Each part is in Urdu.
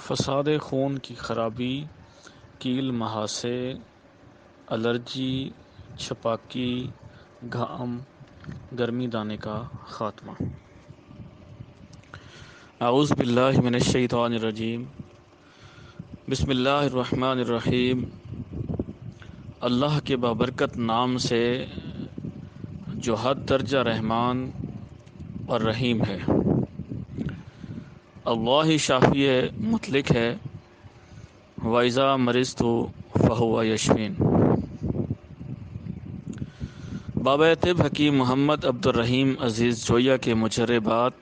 فساد خون کی خرابی، کیل مہاسے، الرجی، چھپاکی، گھام، گرمی دانے کا خاتمہ۔ اعوذ باللہ من الشیطان الرجیم، بسم اللہ الرحمن الرحیم۔ اللہ کے بابرکت نام سے جو حد درجہ رحمان اور رحیم ہے۔ اللہ شافی مطلق ہے، وَإِذَا مَرِضْتُ فَهُوَ يَشْفِينِ۔ بابا طب حکیم محمد عبدالرحیم عزیز جویہ کے مجربات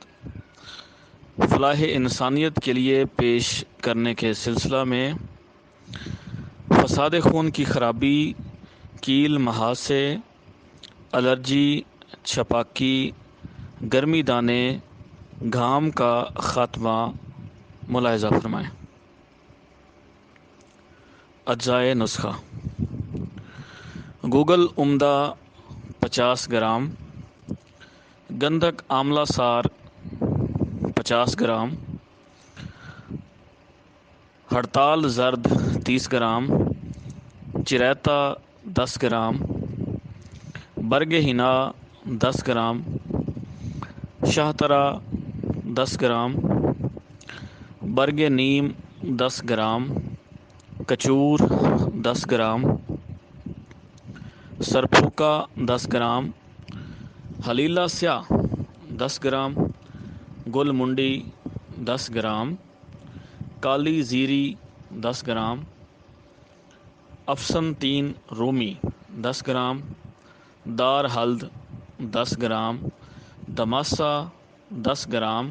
فلاح انسانیت کے لیے پیش کرنے کے سلسلہ میں فساد خون کی خرابی، کیل مہاسے، الرجی، چھپاکی، گرمی دانے، گھام کا خاتمہ ملاحظہ فرمائیں۔ اجزائے نسخہ: گوگل عمدہ 50 گرام، گندھک آملہ سار 50 گرام، ہڑتال زرد 30 گرام، چریتا 10 گرام، برگ ہنا 10 گرام، شاہترہ 10 گرام، برگ نیم 10 گرام، کچور 10 گرام، سرپھوکا 10 گرام، حلیلہ سیاہ 10 گرام، گل منڈی 10 گرام، کالی زیری 10 گرام، افسنتین رومی 10 گرام، دار ہلد 10 گرام، دماسا 10 گرام،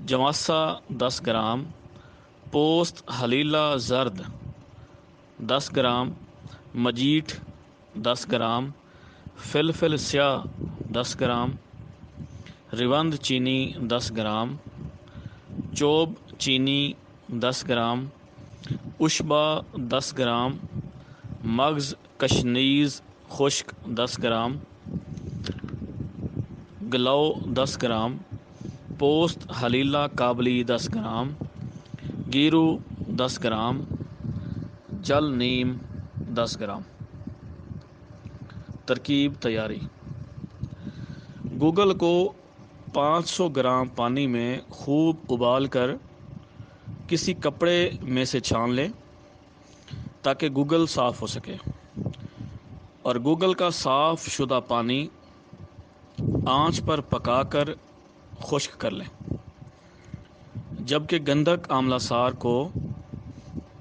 جواسا 10 گرام، پوست حلیلہ زرد 10 گرام، مجیٹھ 10 گرام، فلفل سیاہ 10 گرام، ریوند چینی 10 گرام، چوب چینی 10 گرام، اشبا 10 گرام، مغز کشنیز خشک 10 گرام، گلو 10 گرام، پوست حلیلہ کابلی 10 گرام، گیرو 10 گرام، جل نیم 10 گرام۔ ترکیب تیاری: گوگل کو 500 گرام پانی میں خوب ابال کر کسی کپڑے میں سے چھان لیں تاکہ گوگل صاف ہو سکے، اور گوگل کا صاف شدہ پانی آنچ پر پکا کر خشک کر لیں، جبکہ گندھک آملہ سار کو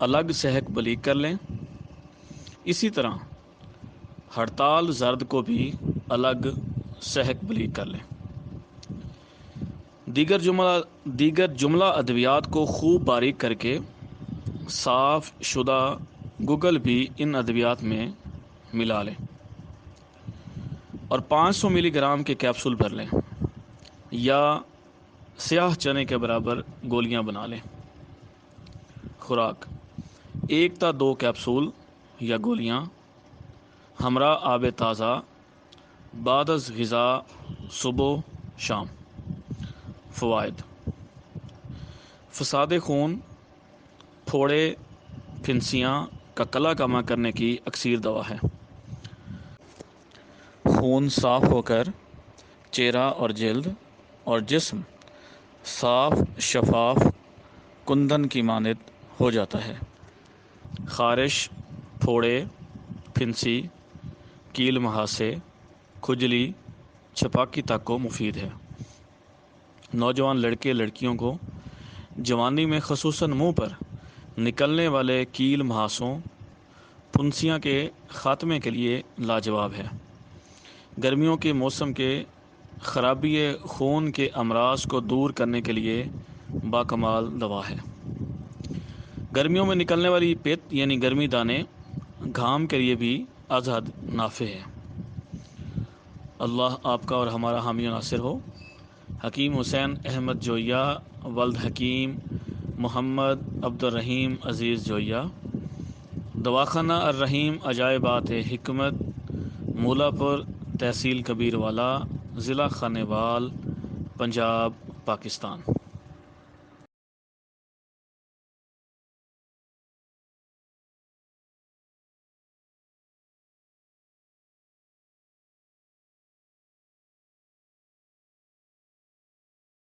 الگ سہک بلیغ کر لیں۔ اسی طرح ہڑتال زرد کو بھی الگ سہک بلیغ کر لیں۔ دیگر جملہ ادویات کو خوب باریک کر کے صاف شدہ گوگل بھی ان ادویات میں ملا لیں اور 500 ملی گرام کے کیپسول بھر لیں یا سیاہ چنے کے برابر گولیاں بنا لیں۔ خوراک: 1 تا 2 کیپسول یا گولیاں ہمراہ آب تازہ بعد از غذا صبح شام۔ فوائد: فساد خون، پھوڑے، پھنسیاں کا کلا کما کرنے کی اکسیر دوا ہے۔ خون صاف ہو کر چہرہ اور جلد اور جسم صاف شفاف کندن کی مانند ہو جاتا ہے۔ خارش، پھوڑے، پھنسی، کیل مہاسے، کھجلی، چھپاکی تک کو مفید ہے۔ نوجوان لڑکے لڑکیوں کو جوانی میں خصوصاً منہ پر نکلنے والے کیل مہاسوں، پھنسیاں کے خاتمے کے لیے لاجواب ہے۔ گرمیوں کے موسم کے خرابی خون کے امراض کو دور کرنے کے لیے باکمال دوا ہے۔ گرمیوں میں نکلنے والی پت یعنی گرمی دانے گھام کے لیے بھی از حد نافع ہے۔ اللہ آپ کا اور ہمارا حامی و ناصر ہو۔ حکیم حسین احمد جویہ ولد حکیم محمد عبدالرحیم عزیز جویہ، دواخانہ الرحیم عجائبات حکمت، مولابپور، تحصیل کبیر والا، ضلع خانیوال، پنجاب، پاکستان۔